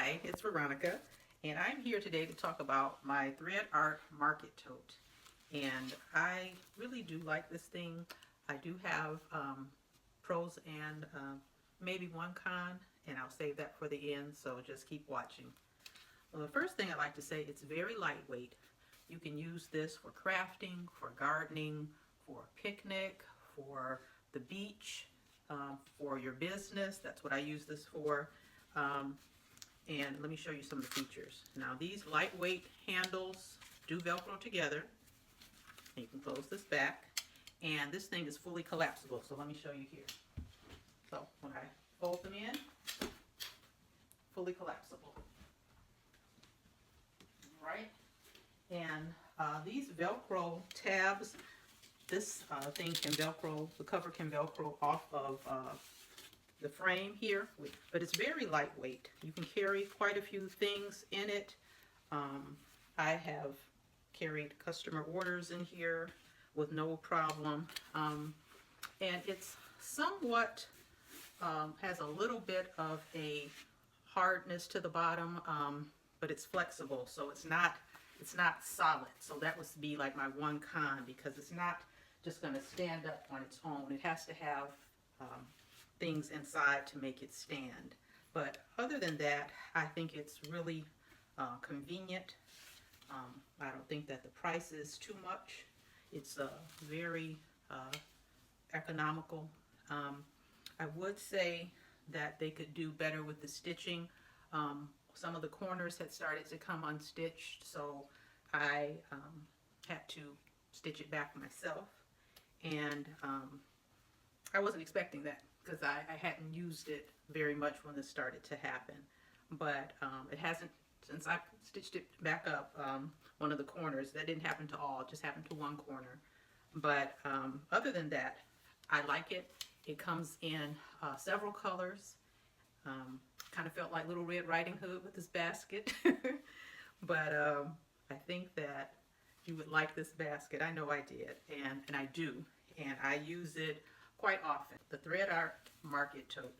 Hi, it's Veronica, and I'm here today to talk about my thread art market tote. And I really do like this thing. I do have pros and maybe one con, and I'll save that for the end, so just keep watching. Well, the first thing I'd like to say, it's very lightweight. You can use this for crafting, for gardening, for a picnic, for the beach, for your business. That's what I use this for. And let me show you some of the features. Now, these lightweight handles do Velcro together. And you can close this back. And this thing is fully collapsible, so let me show you here. So when I fold them in, fully collapsible. Right? And these Velcro tabs, this thing can Velcro, the cover can Velcro off of the frame here, but it's very lightweight. You can carry quite a few things in it. I have carried customer orders in here with no problem. And it's somewhat, has a little bit of a hardness to the bottom, but it's flexible, so it's not solid. So that would be like my one con, because it's not just going to stand up on its own. It has to have things inside to make it stand. But other than that, I think it's really convenient. I don't think that the price is too much. It's very economical. I would say that they could do better with the stitching. Some of the corners had started to come unstitched, so I had to stitch it back myself. And I wasn't expecting that, because I hadn't used it very much when this started to happen. But it hasn't, since I stitched it back up, one of the corners, that didn't happen to all, it just happened to one corner. But other than that, I like it. It comes in several colors. Kind of felt like Little Red Riding Hood with this basket. But I think that you would like this basket. I know I did, and I do. And I use it quite often. The Thread Art Market Tote.